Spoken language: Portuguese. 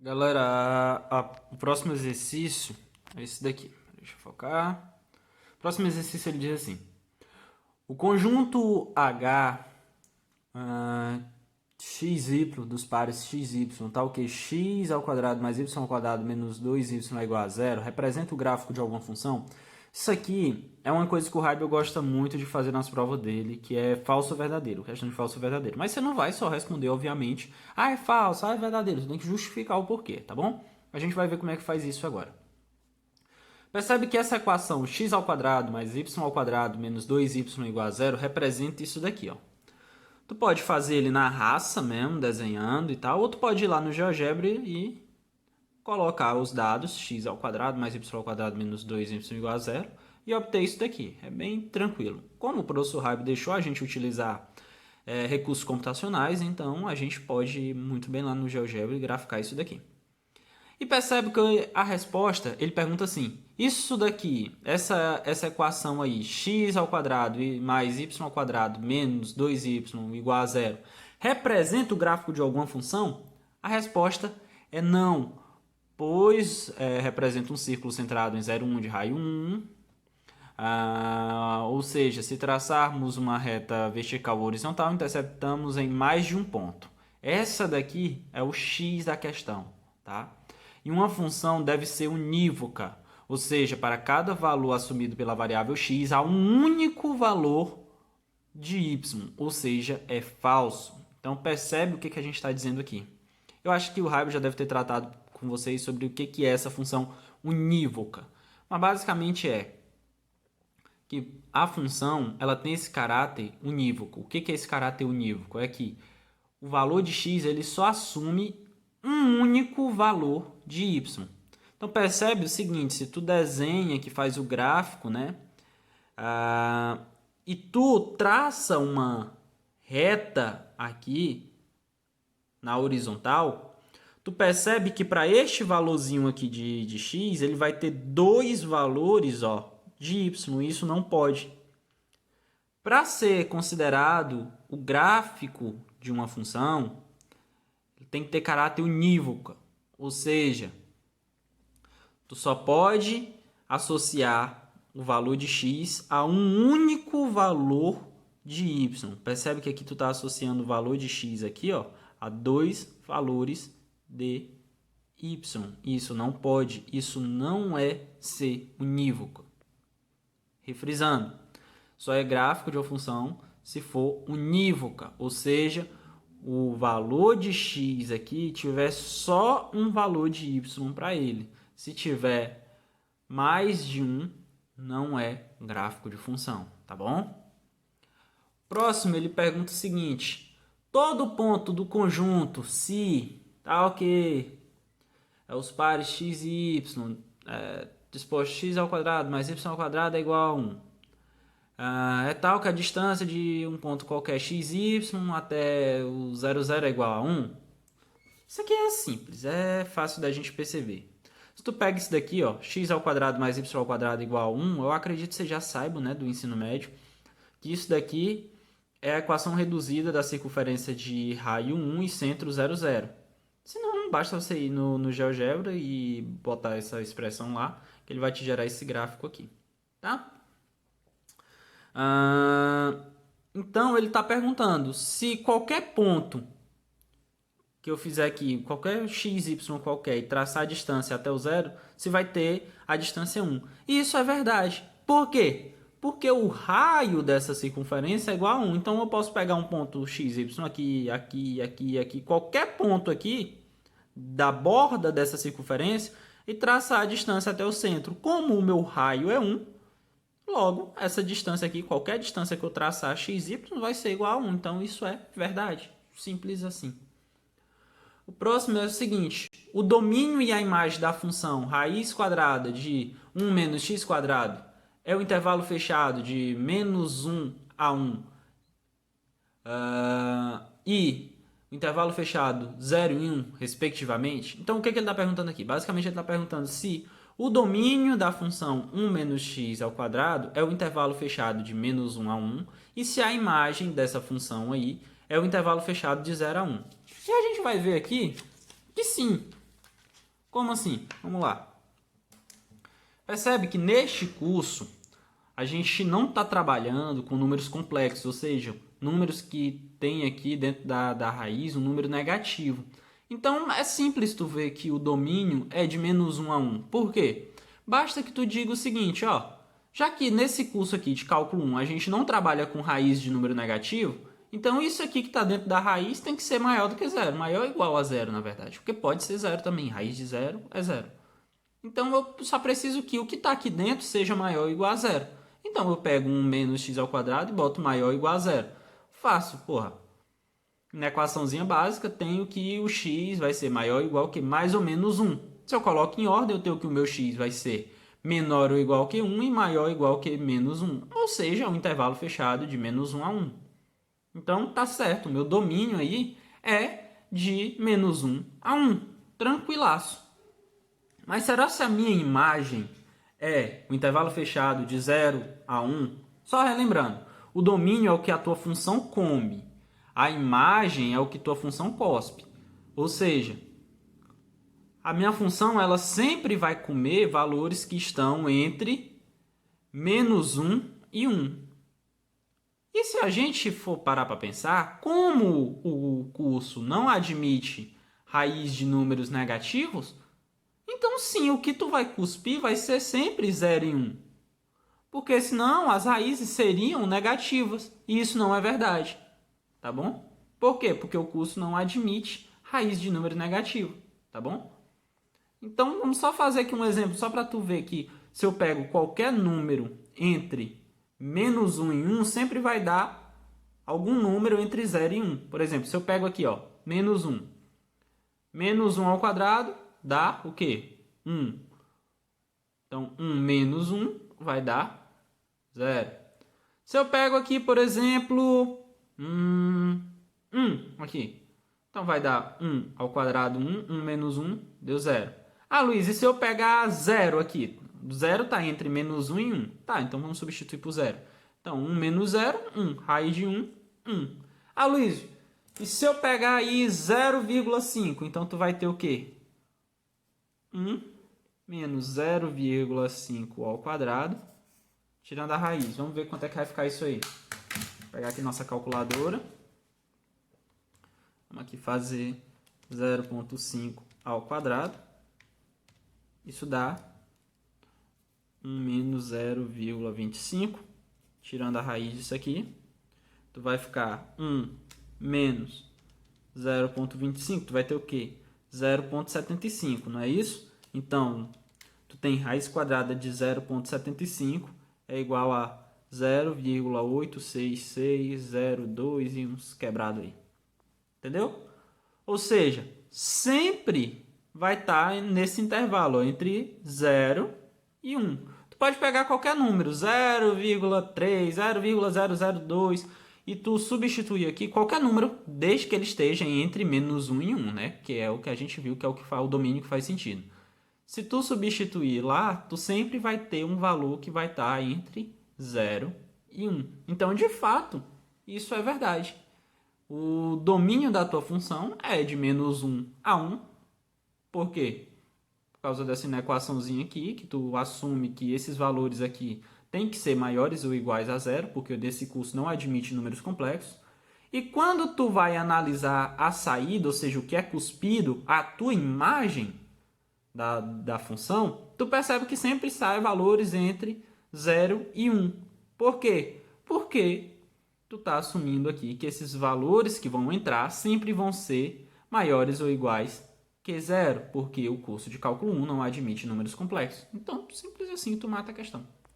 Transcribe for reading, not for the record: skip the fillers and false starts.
Galera, o próximo exercício é esse daqui. Deixa eu focar. O próximo exercício ele diz assim: o conjunto H xy dos pares xy, tal que x ao quadrado mais y ao quadrado menos 2y é igual a zero, representa o gráfico de alguma função. Isso aqui é uma coisa que o Heibel gosta muito de fazer nas provas dele, que é falso ou verdadeiro, questão de falso ou verdadeiro. Mas você não vai só responder, obviamente, é falso, é verdadeiro, você tem que justificar o porquê, tá bom? A gente vai ver como é que faz isso agora. Percebe que essa equação x ao quadrado mais y ao quadrado menos 2y igual a zero representa isso daqui, ó. Tu pode fazer ele na raça mesmo, desenhando e tal, ou tu pode ir lá no GeoGebra e colocar os dados x ao quadrado mais y ao quadrado menos 2y igual a zero e obter isso daqui. É bem tranquilo. Como o professor Heibel deixou a gente utilizar recursos computacionais, então a gente pode ir muito bem lá no GeoGebra e graficar isso daqui. E percebe que a resposta, ele pergunta assim: isso daqui, essa equação aí, x ao quadrado mais y ao quadrado menos 2y igual a zero, representa o gráfico de alguma função? A resposta é não, pois representa um círculo centrado em 0,1 de raio 1. Ou seja, se traçarmos uma reta vertical ou horizontal, interceptamos em mais de um ponto. Essa daqui é o x da questão, tá? E uma função deve ser unívoca, ou seja, para cada valor assumido pela variável x, há um único valor de y, ou seja, é falso. Então, percebe o que a gente está dizendo aqui. Eu acho que o Heibel já deve ter tratado com vocês sobre o que é essa função unívoca. Mas, basicamente, é que a função ela tem esse caráter unívoco. O que é esse caráter unívoco? É que o valor de x ele só assume um único valor de y. Então percebe o seguinte: se tu desenha que faz o gráfico, né? E tu traça uma reta aqui na horizontal, tu percebe que para este valorzinho aqui de x, ele vai ter dois valores, ó, de y. Isso não pode. Para ser considerado o gráfico de uma função, tem que ter caráter unívoco, ou seja, tu só pode associar o valor de x a um único valor de y. Percebe que aqui tu está associando o valor de x aqui, ó, a dois valores de y. Isso não pode, isso não é ser unívoco. Refrisando, só é gráfico de uma função se for unívoca, ou seja, o valor de x aqui tiver só um valor de y para ele. Se tiver mais de um, não é gráfico de função, tá bom? Próximo, ele pergunta o seguinte: todo ponto do conjunto, se tá ok, os pares x e y, disposto x ao quadrado mais y ao quadrado é igual a 1. É tal que a distância de um ponto qualquer xy até o 0,0 é igual a 1. Isso aqui é simples, é fácil da gente perceber. Se tu pega isso daqui, ó, x ao quadrado mais y ao quadrado é igual a 1, eu acredito que você já saiba, né, do ensino médio, que isso daqui é a equação reduzida da circunferência de raio 1 e centro 0,0. Se não, basta você ir no GeoGebra e botar essa expressão lá, que ele vai te gerar esse gráfico aqui, tá? Então ele está perguntando se qualquer ponto que eu fizer aqui, qualquer x, y qualquer, e traçar a distância até o zero, se vai ter a distância 1. E isso é verdade. Por quê? Porque o raio dessa circunferência é igual a 1. Então eu posso pegar um ponto x, y aqui, aqui, aqui, aqui, qualquer ponto aqui da borda dessa circunferência e traçar a distância até o centro. Como o meu raio é 1, logo, essa distância aqui, qualquer distância que eu traçar xy vai ser igual a 1. Então, isso é verdade. Simples assim. O próximo é o seguinte: o domínio e a imagem da função raiz quadrada de 1 menos x quadrado é o intervalo fechado de menos 1 a 1. E o intervalo fechado 0 e 1, respectivamente. Então, o que ele está perguntando aqui? Basicamente, ele está perguntando se o domínio da função 1 menos x ao quadrado é o intervalo fechado de menos 1 a 1 e se a imagem dessa função aí é o intervalo fechado de 0 a 1. E a gente vai ver aqui que sim, Como assim? Vamos lá. Percebe que neste curso a gente não está trabalhando com números complexos, ou seja, números que tem aqui dentro da raiz um número negativo. Então é simples tu ver que o domínio é de menos 1 a 1. Por quê? Basta que tu diga o seguinte, ó, já que nesse curso aqui de cálculo 1 a gente não trabalha com raiz de número negativo, então isso aqui que está dentro da raiz tem que ser maior do que zero, maior ou igual a zero, na verdade, porque pode ser zero também, raiz de zero é zero. Então eu só preciso que o que está aqui dentro seja maior ou igual a zero. Então eu pego 1 menos x ao quadrado e boto maior ou igual a zero. Fácil, porra. Na equaçãozinha básica, tenho que o x vai ser maior ou igual que mais ou menos 1. Se eu coloco em ordem, eu tenho que o meu x vai ser menor ou igual que 1 e maior ou igual que menos 1. Ou seja, um intervalo fechado de menos 1 a 1. Então, tá certo. O meu domínio aí é de menos 1 a 1. Tranquilaço. Mas será que a minha imagem é o intervalo fechado de 0 a 1? Só relembrando, o domínio é o que a tua função come. A imagem é o que tua função cospe. Ou seja, a minha função ela sempre vai comer valores que estão entre menos 1 e 1. E se a gente for parar para pensar, como o curso não admite raiz de números negativos, então sim, o que tu vai cuspir vai ser sempre 0 e 1. Porque senão as raízes seriam negativas. E isso não é verdade. Tá bom? Por quê? Porque o curso não admite raiz de número negativo. Tá bom? Então vamos só fazer aqui um exemplo, só para tu ver que se eu pego qualquer número entre menos 1 e 1, sempre vai dar algum número entre 0 e 1. Por exemplo, se eu pego aqui, ó, menos 1. Menos 1 ao quadrado dá o quê? 1. Então, 1 menos 1 vai dar 0. Se eu pego aqui, por exemplo, 1 aqui. Então, vai dar 1 ao quadrado 1. 1 menos 1 deu 0. Ah, Luiz, e se eu pegar 0 aqui? 0 está entre menos 1 e 1. Tá, então vamos substituir por 0. Então, 1 menos 0, 1. Raiz de 1, 1. Ah, Luiz, e se eu pegar aí 0,5? Então, tu vai ter o quê? 1 menos 0,5 ao quadrado, tirando a raiz. Vamos ver quanto é que vai ficar isso aí. Vou pegar aqui nossa calculadora. Vamos aqui fazer 0,5 ao quadrado. Isso dá 1 menos 0,25. Tirando a raiz disso aqui, tu vai ficar 1 menos 0,25. Tu vai ter o quê? 0,75, não é isso? Então, tu tem raiz quadrada de 0,75 é igual a 0,86602 e uns quebrados aí. Entendeu? Ou seja, sempre vai estar nesse intervalo, entre 0 e 1. Tu pode pegar qualquer número, 0,3, 0,002, e tu substituir aqui qualquer número, desde que ele esteja entre menos 1 e 1, né? Que é o que a gente viu, que é o que faz o domínio que faz sentido. Se tu substituir lá, tu sempre vai ter um valor que vai estar entre 0 e 1. Então, de fato, isso é verdade. O domínio da tua função é de menos 1 a 1. Por quê? Por causa dessa equaçãozinha aqui, que tu assume que esses valores aqui têm que ser maiores ou iguais a 0, porque desse curso não admite números complexos. E quando tu vai analisar a saída, ou seja, o que é cuspido, a tua imagem da função, tu percebe que sempre sai valores entre 0 e 1. Por quê? Porque tu está assumindo aqui que esses valores que vão entrar sempre vão ser maiores ou iguais que 0, porque o curso de cálculo 1 não admite números complexos. Então, simples assim, tu mata a questão.